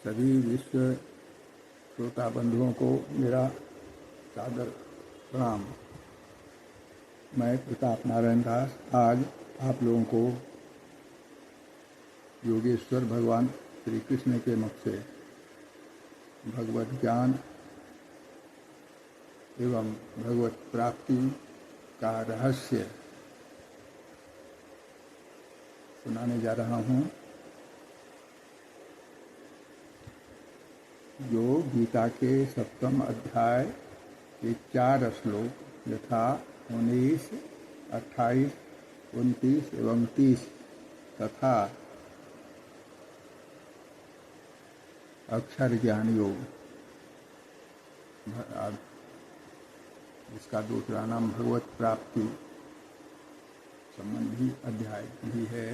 सभी विश्व श्रोता बंधुओं को मेरा सादर प्रणाम। मैं प्रताप नारायण दास आज आप लोगों को योगेश्वर भगवान श्री कृष्ण के मुख से भगवत ज्ञान एवं भगवत प्राप्ति का रहस्य सुनाने जा रहा हूँ, जो गीता के 7वें अध्याय के 4 श्लोक यथा 19, 28, 29 एवं 30 तथा अक्षर ज्ञान योग, जिसका दूसरा नाम भगवत प्राप्ति संबंधी अध्याय भी है,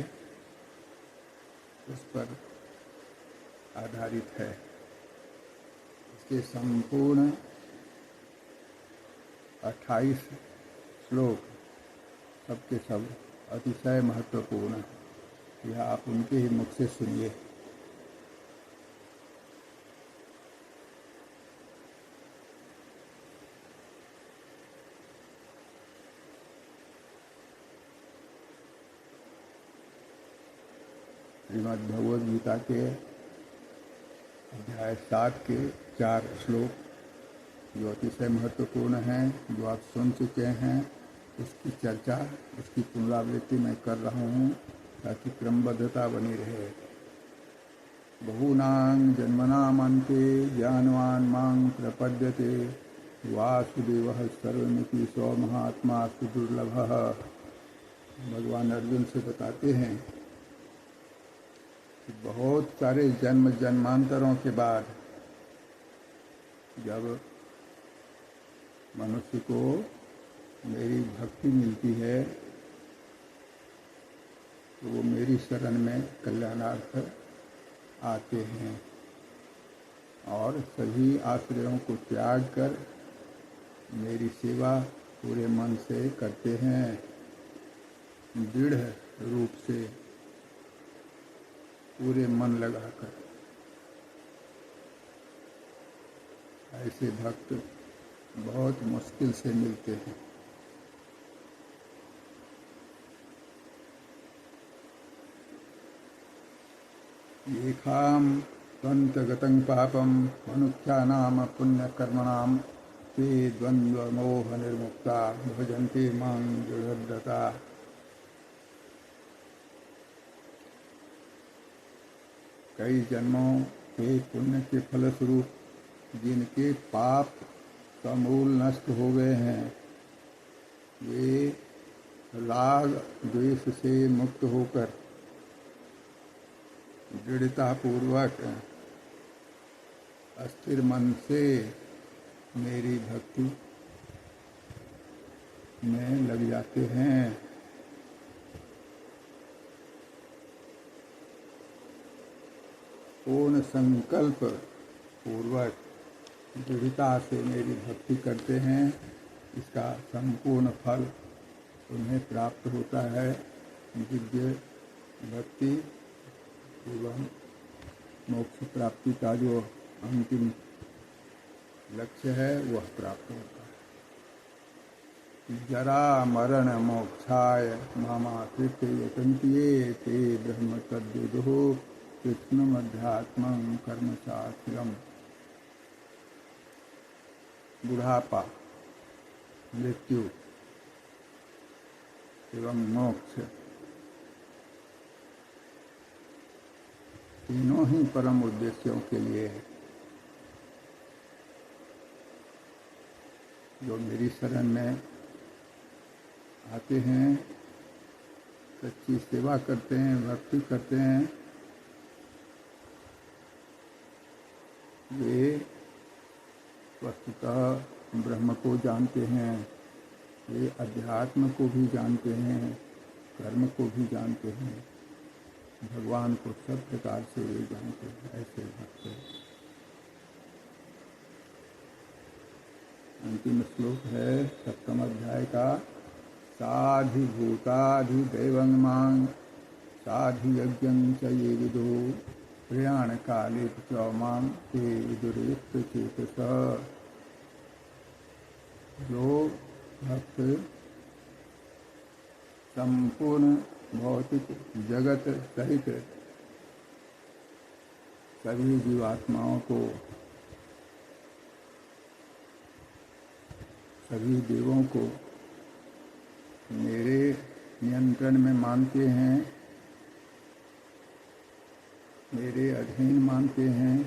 उस पर आधारित है। इसके संपूर्ण 28 श्लोक सबके सब अतिशय महत्वपूर्ण है। यह आप उनके ही मुख से सुनिए। श्रीमद् भगवद गीता के अध्याय 7 के 4 श्लोक जो अतिशय महत्वपूर्ण हैं, जो आप सुन चुके हैं, उसकी चर्चा, उसकी पुनरावृत्ति मैं कर रहा हूँ ताकि क्रमबद्धता बनी रहे। बहूनां जन्मनामन्ते ज्ञानवान मां प्रपद्यते वासुदेवः सर्वमिति सो महात्मा सुदुर्लभः। भगवान अर्जुन से बताते हैं कि बहुत सारे जन्म जन्मांतरों के बाद जब मनुष्य को मेरी भक्ति मिलती है तो वो मेरी शरण में कल्याणार्थ आते हैं और सभी आश्रयों को त्याग कर मेरी सेवा पूरे मन से करते हैं, दृढ़ रूप से पूरे मन लगाकर। ऐसे भक्त बहुत मुश्किल से मिलते हैं। येषां त्वन्तगतं पापं मनुष्याणां पुण्यकर्मणां ते द्वन्द्वमोहनिर्मुक्ता भजन्ते मां दृढव्रता। कई जन्मों के पुण्य के फलस्वरूप जिनके पाप समूल नष्ट हो गए हैं, वे राग द्वेष से मुक्त होकर दृढ़तापूर्वक अस्थिर मन से मेरी भक्ति में लग जाते हैं। पूर्ण संकल्प पूर्वक दृढ़ता से मेरी भक्ति करते हैं। इसका संपूर्ण फल उन्हें प्राप्त होता है। दिव्य भक्ति एवं मोक्ष प्राप्ति का जो अंतिम लक्ष्य है वह प्राप्त होता है। जरा मरण मोक्षाय मामाश्रित्य यतन्ति ये ते ब्रह्म तद्विदुः कृष्णमध्यात्मं कर्म शास्त्रम। बुढ़ापा, मृत्यु एवं मोक्ष तीनों ही परम उद्देश्यों के लिए है। जो मेरी शरण में आते हैं, सच्ची सेवा करते हैं, भक्ति करते हैं, वे वस्तुतः ब्रह्म को जानते हैं, वे अध्यात्म को भी जानते हैं, कर्म को भी जानते हैं, भगवान को सब प्रकार से वे जानते हैं। ऐसे भक्त अंतिम श्लोक है 7वें अध्याय का। साधिभूताधिदैवं मां साधियज्ञं च ये विदुः प्रयाण काले च मां ते विदुरेत चेतसः। जो भक्त संपूर्ण भौतिक जगत सहित सभी जीवात्माओं को, सभी देवों को मेरे नियंत्रण में मानते हैं, मेरे अधीन मानते हैं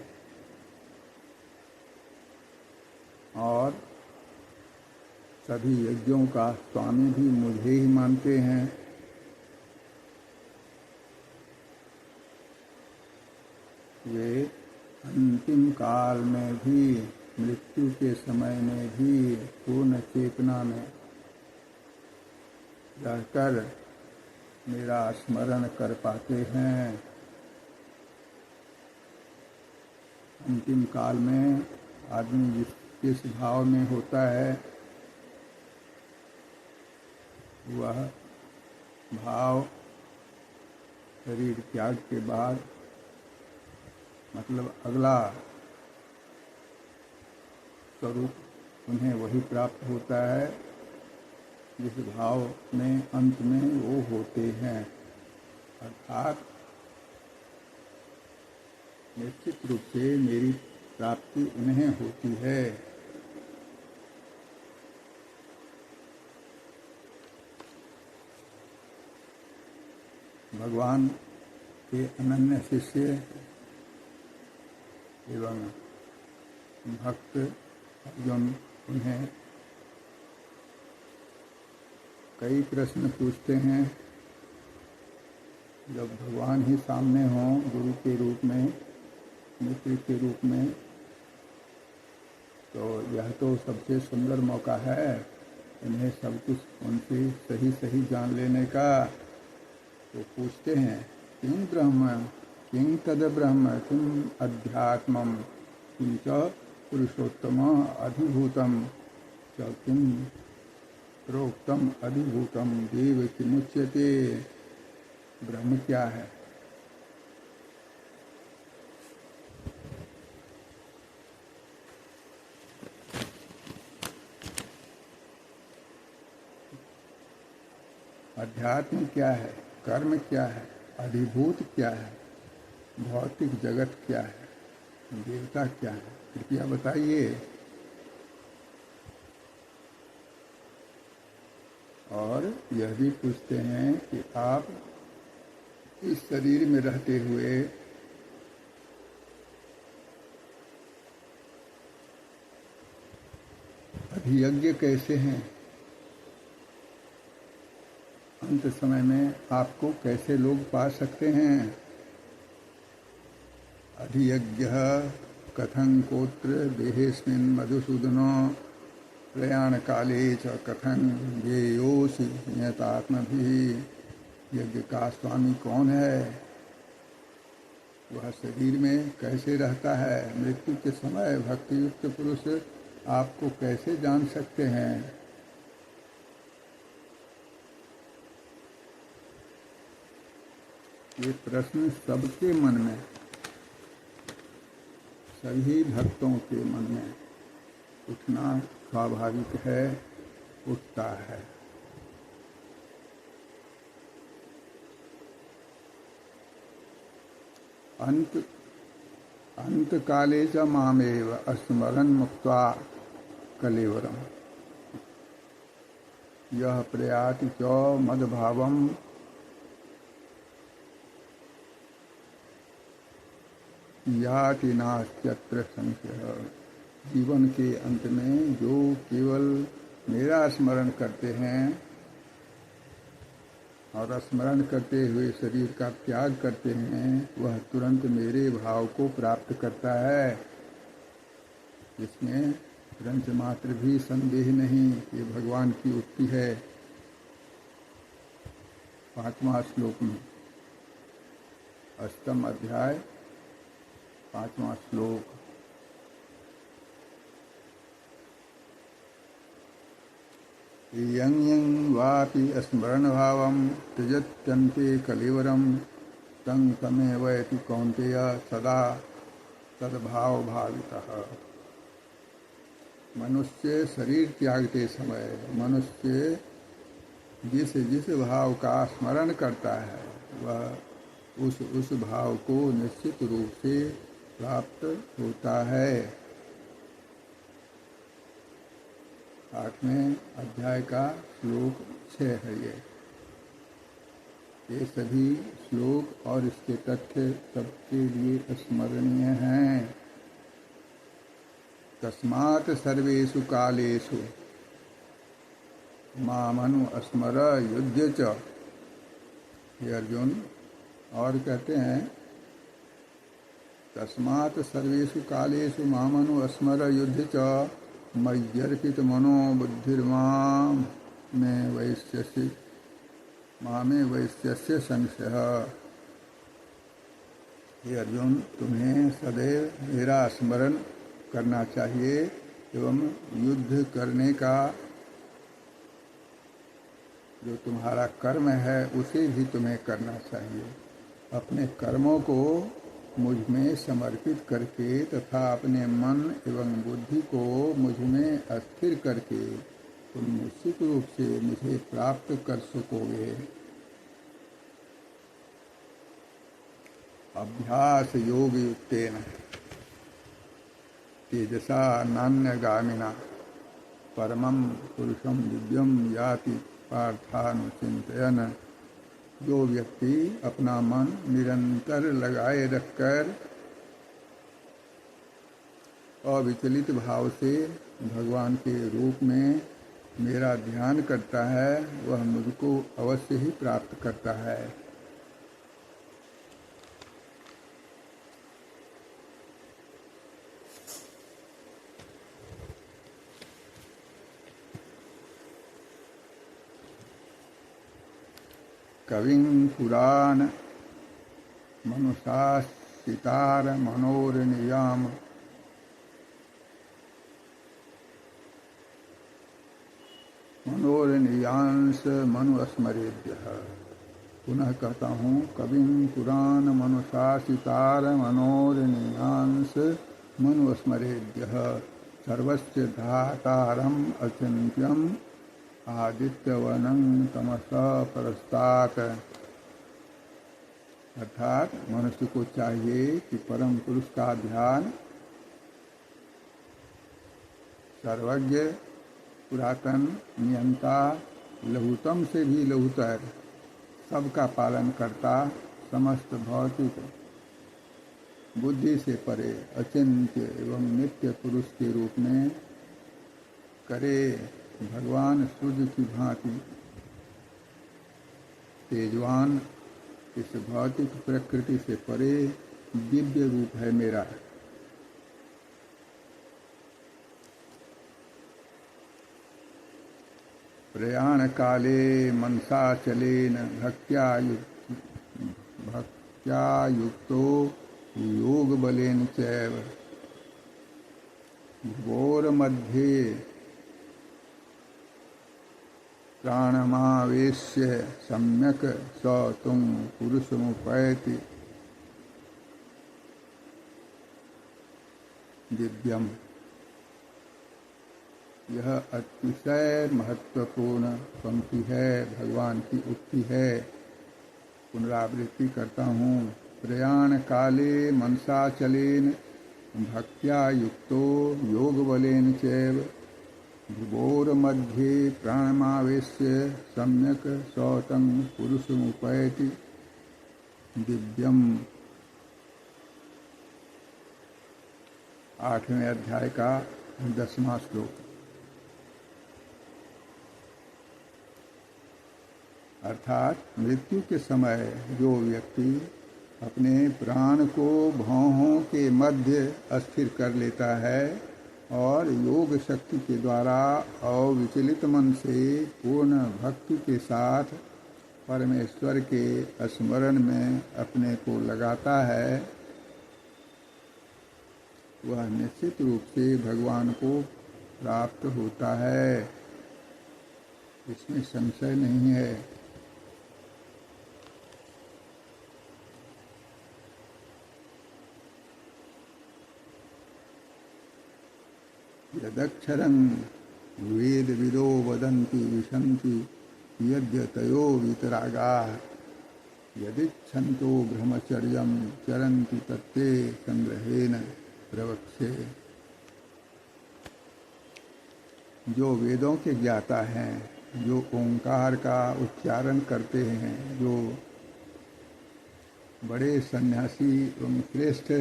और सभी यज्ञों का स्वामी भी मुझे ही मानते हैं, वे अंतिम काल में भी, मृत्यु के समय में भी पूर्ण चेतना में रहकर मेरा स्मरण कर पाते हैं। अंतिम काल में आदमी जिस भाव में होता है वह भाव शरीर त्याग के बाद, मतलब अगला स्वरूप उन्हें वही प्राप्त होता है जिस भाव में अंत में वो होते हैं। अर्थात निश्चित रूप से मेरी प्राप्ति उन्हें होती है। भगवान के अनन्य शिष्य एवं भक्त अर्जुन उन्हें कई प्रश्न पूछते हैं। जब भगवान ही सामने हों गुरु के रूप में, मित्र के रूप में, तो यह तो सबसे सुंदर मौका है इन्हें सब कुछ उनसे सही सही जान लेने का। तो पूछते हैं किं ब्रह्म, किं तद ब्रह्म, किं अध्यात्मम, किं च पुरुषोत्तम अधिभूतम च किं प्रोक्तम अधिभूतम देव किमुच्यते। ब्रह्म क्या है? अध्यात्म क्या है? कर्म क्या है? अधिभूत क्या है? भौतिक जगत क्या है? देवता क्या है? कृपया बताइए। और यह भी पूछते हैं कि आप इस शरीर में रहते हुए अभियज्ञ कैसे हैं? अंत समय में आपको कैसे लोग पा सकते हैं? अधियज्ञ कथं कोत्र देहेस्मिन् मधुसूदनो प्रयाण काले च कथं ज्ञेयोऽसि नियतात्मभिः। यज्ञ का स्वामी कौन है? वह शरीर में कैसे रहता है? मृत्यु के समय भक्ति युक्त पुरुष आपको कैसे जान सकते हैं? ये प्रश्न सबके मन में, सभी भक्तों के मन में उठना स्वाभाविक है, उठता है। अंत काले च मामेव स्मरन् मुक्त्वा कलेवरम् यः प्रयाति च मद्भावम् याति नास्त्यत्र संशयः। जीवन के अंत में जो केवल मेरा स्मरण करते हैं और स्मरण करते हुए शरीर का त्याग करते हैं, वह तुरंत मेरे भाव को प्राप्त करता है। इसमें रंच मात्र भी संदेह नहीं। ये भगवान की उक्ति है 5वां श्लोक में, 8वां अध्याय 5वां श्लोक। यं यं वापि स्मरण भावं त्यजत्यन्ते कलेवरं तं तमेवैति कौन्तेय सदा सद्भाव भावितः। मनुष्य शरीर त्यागते समय मनुष्य जिस जिस भाव का स्मरण करता है वह उस भाव को निश्चित रूप से प्राप्त होता है। 8वें अध्याय का श्लोक 6 है ये सभी श्लोक और इसके तथ्य सबके लिए स्मरणीय हैं। तस्मात् सर्वेषु कालेषु मामनु स्मर युध्य च। हे अर्जुन, और कहते हैं तस्मात् सर्वेषु कालेषु मामनु स्मर युध्य च मय्यर्पित मनो बुद्धिर्मां मे वैश्यसि मामे वैश्यस्य संशयः। हे अर्जुन, तुम्हें सदैव मेरा स्मरण करना चाहिए एवं युद्ध करने का जो तुम्हारा कर्म है उसे भी तुम्हें करना चाहिए। अपने कर्मों को मुझ में समर्पित करके तथा अपने मन एवं बुद्धि को मुझ में अस्थिर करके तुम निश्चित रूप से मुझे प्राप्त कर सकोगे। अभ्यास योग युक्तेन तेजसा नान्यगामिना परमं पुरुषं दिव्यं याति पार्थानुचिंतयन्। जो व्यक्ति अपना मन निरंतर लगाए रखकर अविचलित भाव से भगवान के रूप में मेरा ध्यान करता है वह मुझको अवश्य ही प्राप्त करता है। कविं पुराण मनुषासितार मनोरनियाम मनोरनियांश मनुस्मरेभ्यः। पुनः कहता हूँ, कविं पुराण मनुषासितार मनोरनियांश मनुस्मरेभ्यः। सर्वस्य धातारम् अचिन्त्यम् आदित्यवनं तमसा परस्तात्। अर्थात मनुष्य को चाहिए कि परम पुरुष का ध्यान सर्वज्ञ पुरातन नियंता लघुतम से भी लघुतर सबका पालन करता समस्त भौतिक बुद्धि से परे अचिंत्य एवं नित्य पुरुष के रूप में करे। भगवान सूर्य की भांति तेजवान इस भौतिक प्रकृति से परे दिव्य रूप है मेरा। प्रयाण काले मनसा चलेन भक्त्या युक्तो योग बलेन चैव घोर मध्ये प्राणमावेश्य सम्यक स तुम पुरुषमुपैति दिव्यम। यह अतिशय महत्वपूर्ण पंक्ति है, भगवान की उक्ति है। पुनरावृत्ति करता हूँ। प्रयाण काले मनसा चलेन भक्त्या युक्तो योग बलेन चैव भुवोर मध्ये प्राणमावेश्य सम्यक सौतं पुरुषमुपैति दिव्यम। 8वें अध्याय का 10वां श्लोक। अर्थात मृत्यु के समय जो व्यक्ति अपने प्राण को भौहों के मध्य अस्थिर कर लेता है और योग शक्ति के द्वारा अविचलित मन से पूर्ण भक्ति के साथ परमेश्वर के स्मरण में अपने को लगाता है वह निश्चित रूप से भगवान को प्राप्त होता है। इसमें संशय नहीं है। यदक्षरं वेदविदो वदन्ति विशन्ति यद्यतयो वीतरागाः यदिच्छन्तो ब्रह्मचर्यं चरन्ति तत्ते संग्रहेण प्रवक्ष्ये। जो वेदों के ज्ञाता हैं, जो ओंकार का उच्चारण करते हैं, जो बड़े सन्यासी एवं श्रेष्ठ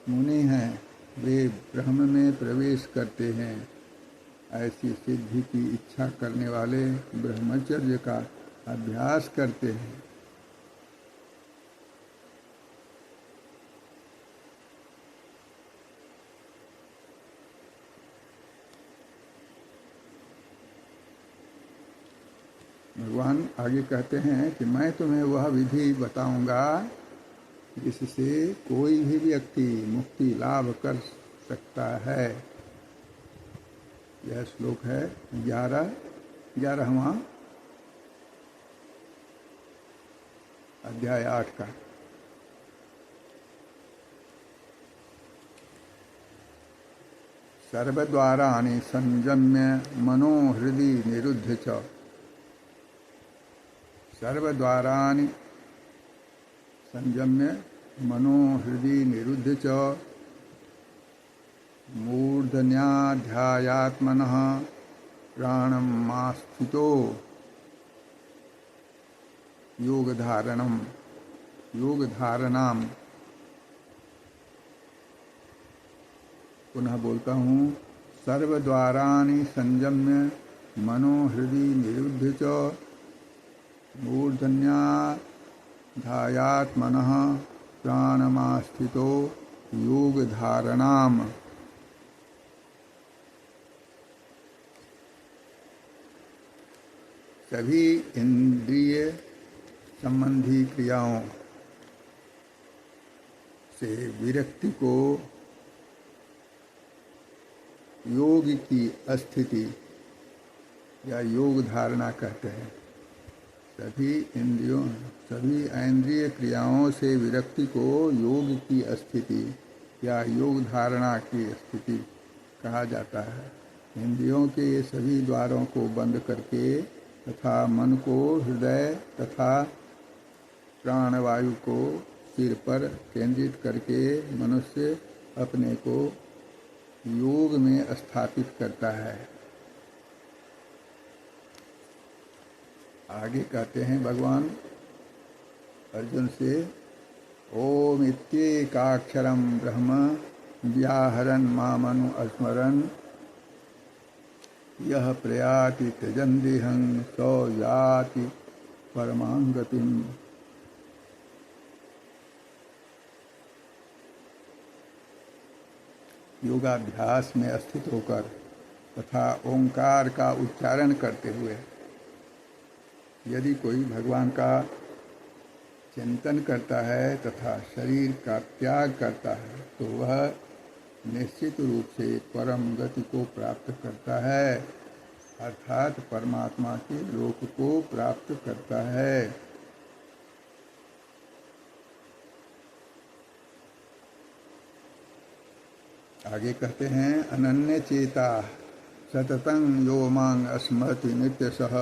मुनि हैं, वे ब्रह्म में प्रवेश करते हैं। ऐसी सिद्धि की इच्छा करने वाले ब्रह्मचर्य का अभ्यास करते हैं। भगवान आगे कहते हैं कि मैं तुम्हें वह विधि बताऊंगा जिससे कोई भी व्यक्ति मुक्ति लाभ कर सकता है। यह श्लोक है 11वां अध्याय 8 का। सर्वद्वाराणि संयम्य मनो हृदि निरुद्ध च। सर्वद्वाराणि संयम्य मनो हृदि निरुद्ध च मूर्धन्याध्यायात्मनः प्राणमास्थितो योगधारणाम। पुनः बोलता हूँ, सर्वद्वाराणि संयम्य मनो हृदि निरुद्ध च मूर्धन्याध्यायात्मनः प्राणमास्थितो योगधारणाम। सभी इंद्रिय संबंधी क्रियाओं से विरक्ति को योग की स्थिति या योग धारणा कहते हैं। सभी इंद्रिय क्रियाओं से विरक्ति को योग की स्थिति या योग धारणा की स्थिति कहा जाता है। इंद्रियों के ये सभी द्वारों को बंद करके तथा मन को हृदय तथा प्राणवायु को सिर पर केंद्रित करके मनुष्य अपने को योग में स्थापित करता है। आगे कहते हैं भगवान अर्जुन से, ओम इत्येकाक्षरं ब्रह्म व्याहरन् मामनु स्मरन् यह प्रयाति त्यजन्देहं स याति परमां गतिम्। योगाभ्यास में स्थित होकर तथा ओंकार का उच्चारण करते हुए यदि कोई भगवान का चिंतन करता है तथा शरीर का त्याग करता है तो वह निश्चित रूप से परम गति को प्राप्त करता है, अर्थात परमात्मा के लोक को प्राप्त करता है। आगे कहते हैं, अनन्य चेता सततं यो मां स्मरति नित्यशः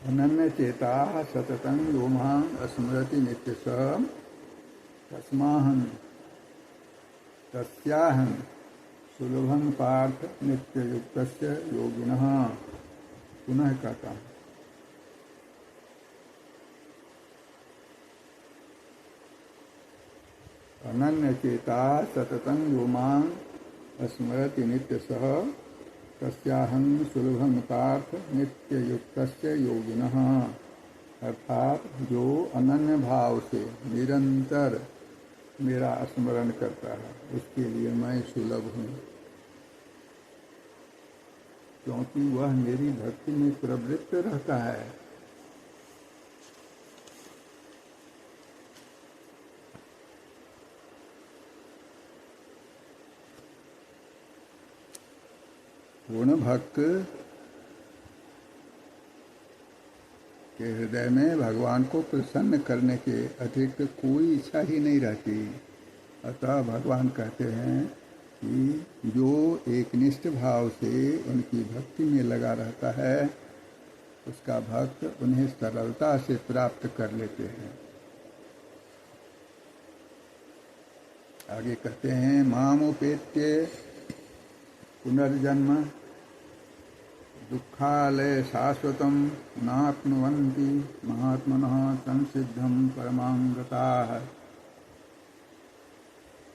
अनन्य चेता सततं यो मां स्मरति नित्यशः तस्याहं सुलभं पार्थ नित्ययुक्तस्य योगिनः। पुनः कहता हूँ, अनन्य चेता सततं यो मां स्मरति नित्यशः तस्याहं सुलभं पार्थ नित्ययुक्तस्य योगिनः। अर्थात जो अनन्य भाव से निरंतर मेरा स्मरण करता है उसके लिए मैं सुलभ हूँ, क्योंकि वह मेरी भक्ति में प्रवृत्त रहता है। पूर्ण भक्त के हृदय में भगवान को प्रसन्न करने के अतिरिक्त कोई इच्छा ही नहीं रहती। अतः भगवान कहते हैं कि जो एक निष्ठ भाव से उनकी भक्ति में लगा रहता है उसका भक्त उन्हें सरलता से प्राप्त कर लेते हैं। आगे कहते हैं मामुपेत्य पुनर्जन्म दुःखालय शाश्वतं नाप्नुवन्ति महात्मनः संसिद्धं परमांगताः।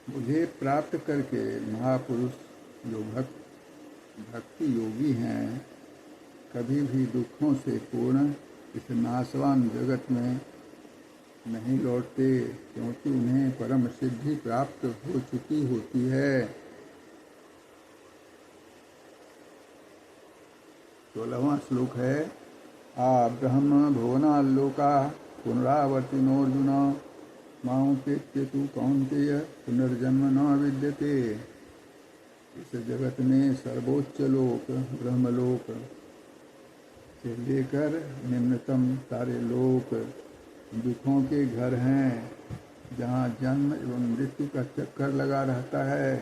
मुझे प्राप्त करके महापुरुष जो भक्ति योगी हैं कभी भी दुखों से पूर्ण इस नाशवान जगत में नहीं लौटते, क्योंकि उन्हें परम सिद्धि प्राप्त हो चुकी होती है। 16वां श्लोक है आ ब्रह्म भुवनाल्लोका पुनरावर्तिनोऽर्जुन मामुपेत्य तु कौन्तेय पुनर्जन्म न विद्यते। इस जगत में सर्वोच्च लोक ब्रह्मलोक से लेकर निम्नतम सारे लोक दुखों के घर हैं, जहाँ जन्म एवं मृत्यु का चक्कर लगा रहता है।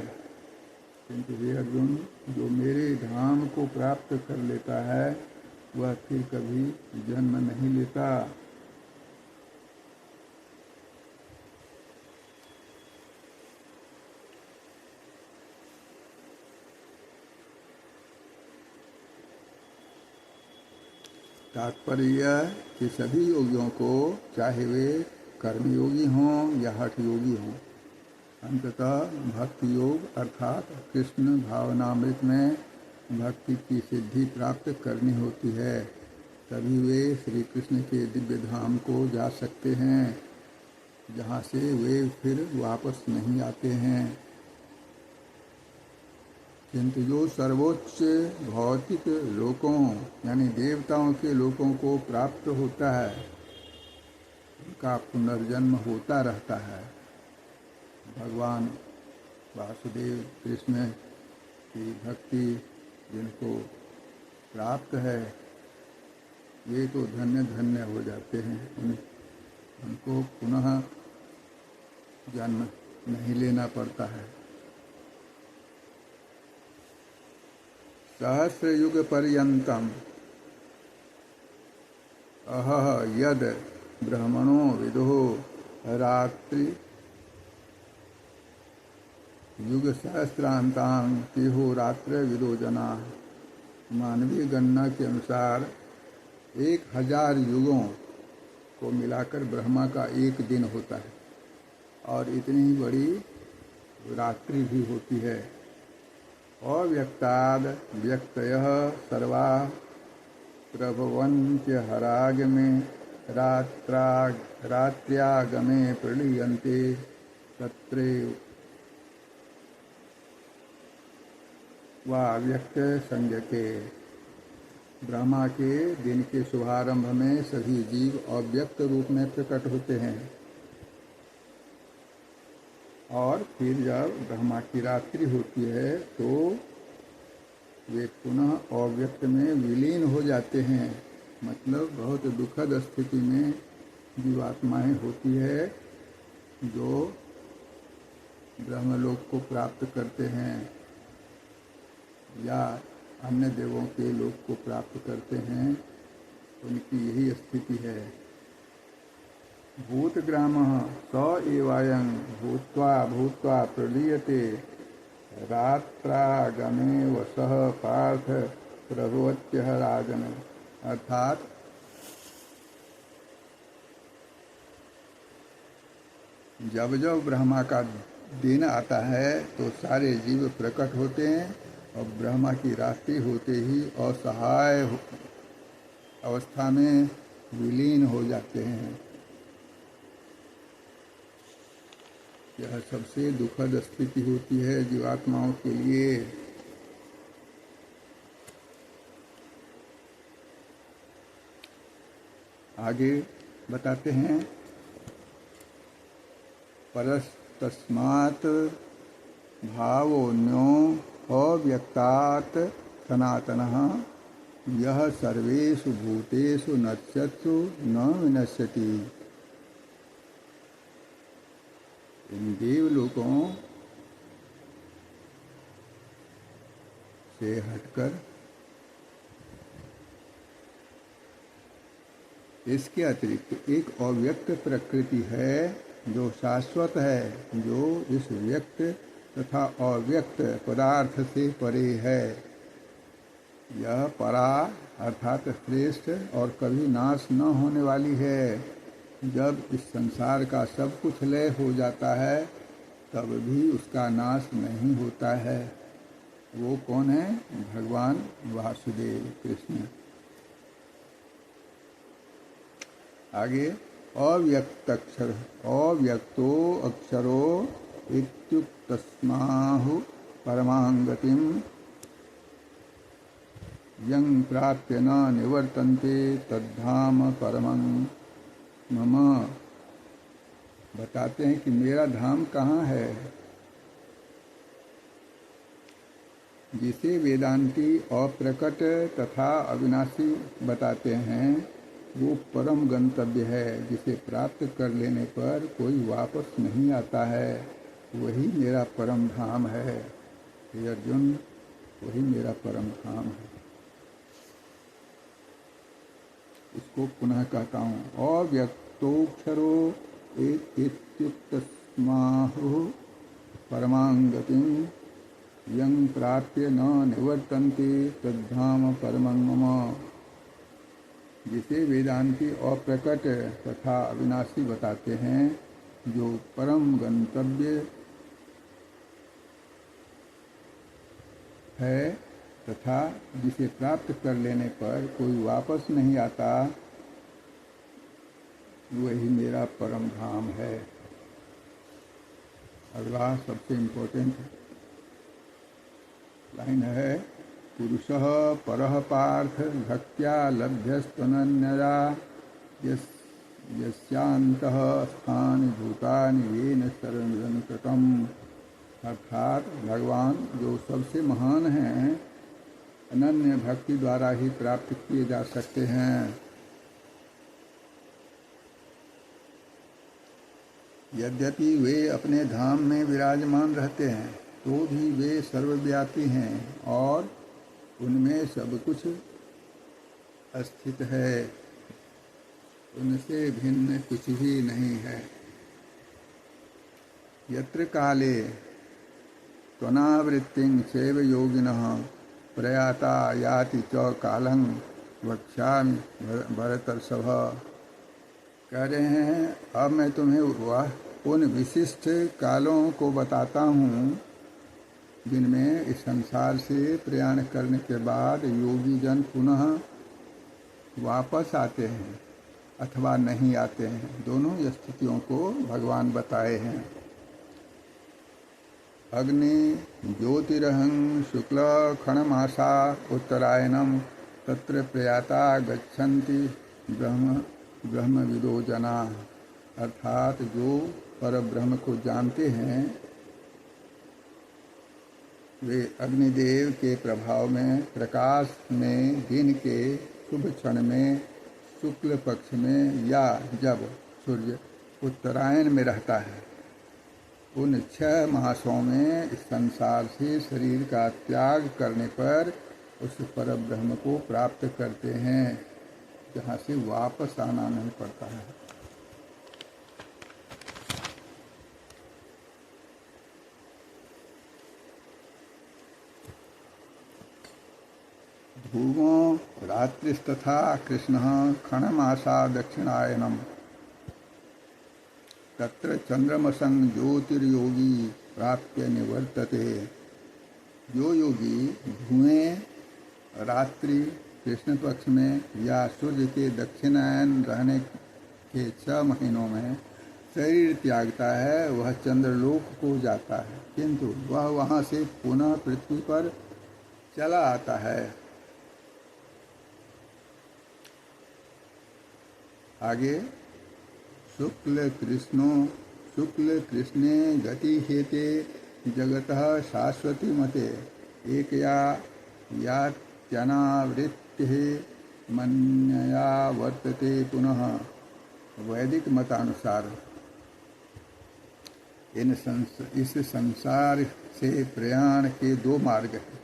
किंतु हे अर्जुन, जो मेरे धाम को प्राप्त कर लेता है वह फिर कभी जन्म नहीं लेता। तात्पर्य कि सभी योगियों को, चाहे वे कर्मयोगी हों या हठ योगी हों, अंततः भक्ति योग अर्थात कृष्ण भावनामृत में भक्ति की सिद्धि प्राप्त करनी होती है। तभी वे श्री कृष्ण के दिव्य धाम को जा सकते हैं, जहाँ से वे फिर वापस नहीं आते हैं। किंतु जो सर्वोच्च भौतिक लोकों यानी देवताओं के लोकों को प्राप्त होता है उनका पुनर्जन्म होता रहता है। भगवान वासुदेव कृष्ण की भक्ति जिनको प्राप्त है वे तो धन्य धन्य हो जाते हैं, उनको पुनः जन्म नहीं लेना पड़ता है। सहस्रयुग पर्यंतम अहह यद ब्रह्मणो विदुः रात्रि युग सहस्रांतां तिहो रात्र विदो जना। मानवीय गणना के अनुसार 1000 युगों को मिलाकर ब्रह्मा का एक दिन होता है और इतनी ही बड़ी रात्रि भी होती है। अव्यक्ताद् व्यक्तयः सर्वा प्रभवन्त्य हरागमे रात्र्यागमे प्रलीयन्ते तत्रे वा व्यक्त संज्ञके। ब्रह्मा के दिन के शुभारंभ में सभी जीव अव्यक्त रूप में प्रकट होते हैं और फिर जब ब्रह्मा की रात्रि होती है तो वे पुनः अव्यक्त में विलीन हो जाते हैं। मतलब बहुत दुखद स्थिति में जीवात्माएं होती है जो ब्रह्मलोक को प्राप्त करते हैं या अन्य देवों के लोक को प्राप्त करते हैं, उनकी यही स्थिति है। भूतग्रामः स एवायं भूत्वा भूत्वा प्रलीयते रात्रागमे वसः पार्थ प्रभवत्यः राजन। अर्थात जब जब ब्रह्मा का दिन आता है तो सारे जीव प्रकट होते हैं और ब्रह्मा की रात्रि होते ही असहाय अवस्था में विलीन हो जाते हैं। यह सबसे दुखद स्थिति होती है जीवात्माओं के लिए। आगे बताते हैं परस्तस्मात् भावोऽन्यो अव्यक्तात् सनातनः यह सर्वेषु भूतेषु नश्यत्सु न विनश्यति। इन देवलोकों से हटकर इसके अतिरिक्त एक अव्यक्त प्रकृति है जो शाश्वत है, जो इस व्यक्त तथा अव्यक्त पदार्थ से परे है। यह परा अर्थात श्रेष्ठ और कभी नाश न होने वाली है। जब इस संसार का सब कुछ लय हो जाता है तब भी उसका नाश नहीं होता है। वो कौन है? भगवान वासुदेव कृष्ण। आगे अव्यक्तो अक्षरो इत्युक्तस्माहु परमांगतिम यं प्राप्य न निवर्तन्ते तद्धाम परमं मम। बताते हैं कि मेरा धाम कहाँ है। जिसे वेदांती अप्रकट तथा अविनाशी बताते हैं वो परम गंतव्य है, जिसे प्राप्त कर लेने पर कोई वापस नहीं आता है। वही मेरा परम धाम है। हे अर्जुन, वही मेरा परम धाम है। इसको पुनः कहता हूँ। अव्यक्तोक्षरो इत्युक्तस्माहु परमांगतिं यं प्राप्य न निवर्तन्ते तद्धाम परमं मम। जिसे वेदांती अप्रकट तथा अविनाशी बताते हैं, जो परम गंतव्य है तथा जिसे प्राप्त कर लेने पर कोई वापस नहीं आता, वही मेरा परम धाम है। अगला सबसे इम्पोर्टेंट लाइन है, पुरुषः परः पार्थ भक्त्या लभ्यस्तनन्यया यस्यान्तः स्थानि भूतानि येन शरणं कृतम्। अर्थात भगवान जो सबसे महान हैं, अनन्य भक्ति द्वारा ही प्राप्त किए जा सकते हैं। यद्यपि वे अपने धाम में विराजमान रहते हैं तो भी वे सर्वव्यापी हैं और उनमें सब कुछ स्थित है। उनसे भिन्न कुछ भी नहीं है। यत्र काले त्वनावृत्तिं चैव योगिनः प्रयाता याति च कालं वक्ष्यामि भरतर्षभ। कह रहे हैं, अब मैं तुम्हें उन विशिष्ट कालों को बताता हूँ जिनमें इस संसार से प्रयाण करने के बाद योगी जन पुनः वापस आते हैं अथवा नहीं आते हैं। दोनों स्थितियों को भगवान बताए हैं। अग्नि ज्योतिरहं शुक्ल खणमासा उत्तरायणम तत्र प्रयाता गच्छन्ति ब्रह्मविदो जना। अर्थात जो पर ब्रह्म को जानते हैं वे अग्निदेव के प्रभाव में प्रकाश में दिन के शुभ क्षण में शुक्ल पक्ष में या जब सूर्य उत्तरायण में रहता है, उन 6 मासों में इस संसार से शरीर का त्याग करने पर उस परब्रह्म को प्राप्त करते हैं, जहाँ से वापस आना नहीं पड़ता है। भूमो रात्रिस्तथा कृष्णः खणमासा दक्षिणायनम तत्र चंद्रमसं ज्योतिर्योगी प्राप्य निवर्तते। जो योगी धुएं रात्रि कृष्ण पक्ष में या सूर्य के दक्षिणायन रहने के 6 महीनों में शरीर त्यागता है, वह चंद्रलोक को जाता है, किंतु वह वहाँ से पुनः पृथ्वी पर चला आता है। आगे शुक्ल कृष्णे गति हेते जगतः शाश्वती मते एकया यात्यनावृत्तिः मन्यया वर्तते। पुनः वैदिक मतानुसार इस संसार से प्रयाण के दो मार्ग हैं,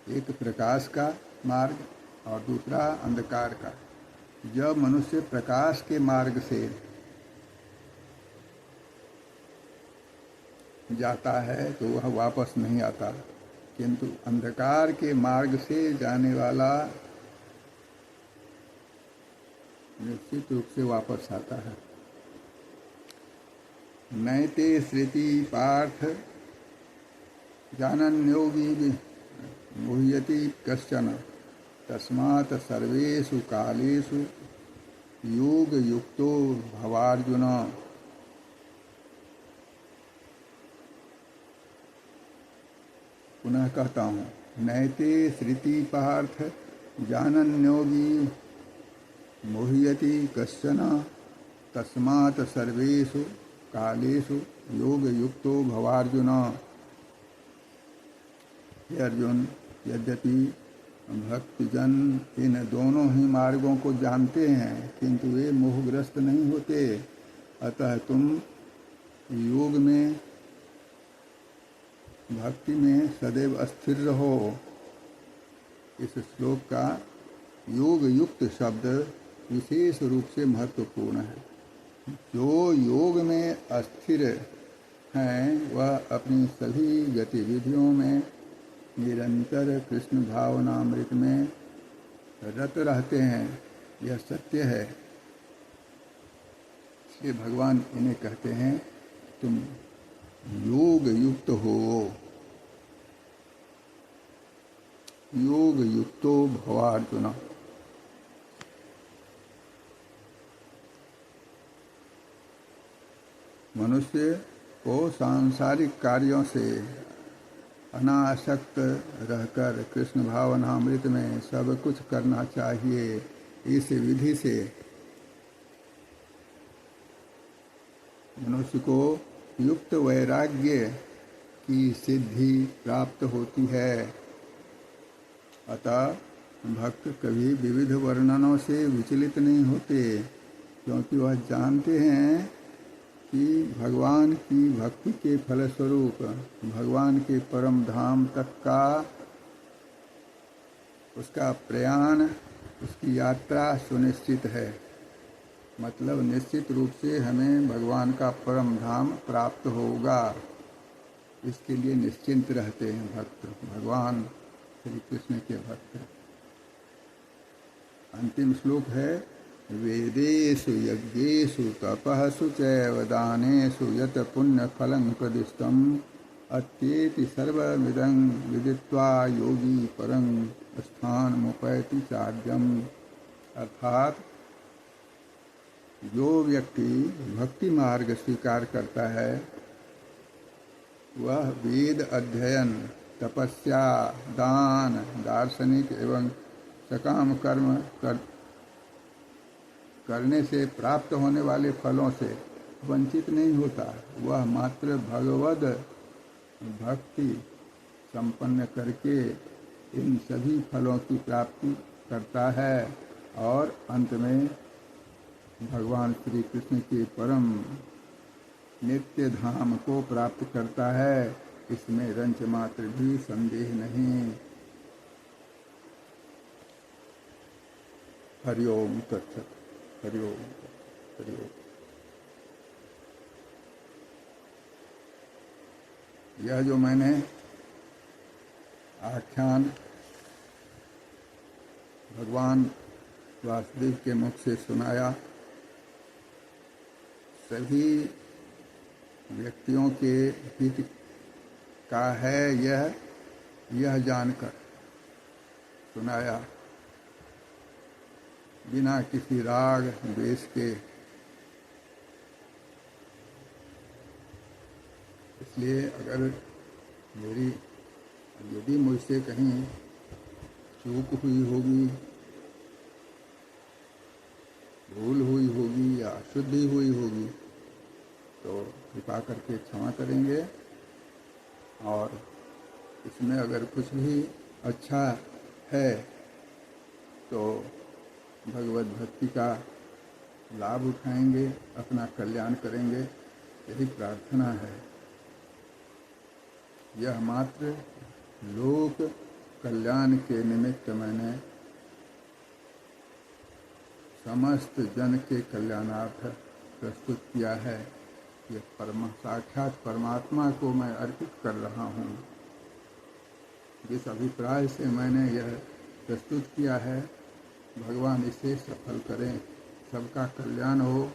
एक प्रकाश का मार्ग और दूसरा अंधकार का। जब मनुष्य प्रकाश के मार्ग से जाता है तो वह वापस नहीं आता, किंतु अंधकार के मार्ग से जाने वाला निश्चित रूप से वापस आता है। नैते श्रुति पार्थ जानन्योगी मुह्यति कश्चन तस्मात् सर्वेषु कालेषु योग युक्तो भवार्जुन। पुनः कहता हूँ, नैते श्रुति पार्थ जानन्योगी मुह्यति कश्चन तस्मात् सर्वेषु कालेषु योग युक्तो भवार्जुन। हे अर्जुन, यद्यपि भक्तजन इन दोनों ही मार्गों को जानते हैं, किंतु वे मोहग्रस्त नहीं होते। अतः तुम योग में, भक्ति में सदैव अस्थिर रहो। इस श्लोक का योग युक्त शब्द विशेष रूप से महत्वपूर्ण है। जो योग में अस्थिर हैं वह अपनी सभी गतिविधियों में निरंतर कृष्ण भावनामृत में रत रहते हैं, यह सत्य है। इसलिए भगवान इन्हें कहते हैं तुम योग युक्त हो, योग युक्तो भवार्जुन। मनुष्य को सांसारिक कार्यों से अनासक्त रहकर कृष्ण भावनामृत में सब कुछ करना चाहिए। इस विधि से मनुष्य को युक्त वैराग्य की सिद्धि प्राप्त होती है। अतः भक्त कभी विविध वर्णनों से विचलित नहीं होते, क्योंकि वह जानते हैं कि भगवान की भक्ति के फलस्वरूप भगवान के परम धाम तक का उसका प्रयाण, उसकी यात्रा सुनिश्चित है। मतलब निश्चित रूप से हमें भगवान का परम धाम प्राप्त होगा, इसके लिए निश्चिंत रहते हैं भक्त, भगवान श्री कृष्ण के भक्त। अंतिम श्लोक है, वेदेषु यज्ञेषु तपःसु चैव दानेषु यत् पुण्यफलं प्रदिष्टम् अत्येति सर्वमिदं विदित्वा योगी परं स्थानमुपैति चार्यम्। अर्थात जो व्यक्ति भक्ति मार्ग स्वीकार करता है वह वेद अध्ययन, तपस्या, दान, दार्शनिक एवं सकाम कर्म करने से प्राप्त होने वाले फलों से वंचित नहीं होता। वह मात्र भगवद भक्ति संपन्न करके इन सभी फलों की प्राप्ति करता है और अंत में भगवान श्री कृष्ण के परम नित्य धाम को प्राप्त करता है। इसमें रंच मात्र भी संदेह नहीं। हरिओम तत्सत। हरिओम हरिओम। यह जो मैंने आख्यान भगवान वासुदेव के मुख से सुनाया, सभी व्यक्तियों के हित का है यह जानकर सुनाया, बिना किसी राग द्वेष के। इसलिए अगर यदि मुझसे कहीं चूक हुई होगी, भूल हुई होगी या अशुद्धि हुई होगी तो कृपा करके क्षमा करेंगे। और इसमें अगर कुछ भी अच्छा है तो भगवत भक्ति का लाभ उठाएंगे, अपना कल्याण करेंगे, यही प्रार्थना है। यह मात्र लोक कल्याण के निमित्त मैंने समस्त जन के कल्याणार्थ प्रस्तुत किया है। ये साक्षात परमात्मा को मैं अर्पित कर रहा हूँ। जिस अभिप्राय से मैंने यह प्रस्तुत किया है, भगवान इसे सफल करें। सबका कल्याण हो,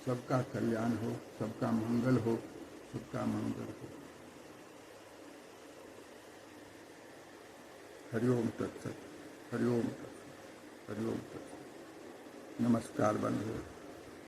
सबका कल्याण हो, सबका मंगल हो, सबका मंगल हो। हरिओम तत्सत, हरिओम तत्सत, हरिओम तत्सत। नमस्कार बंधु।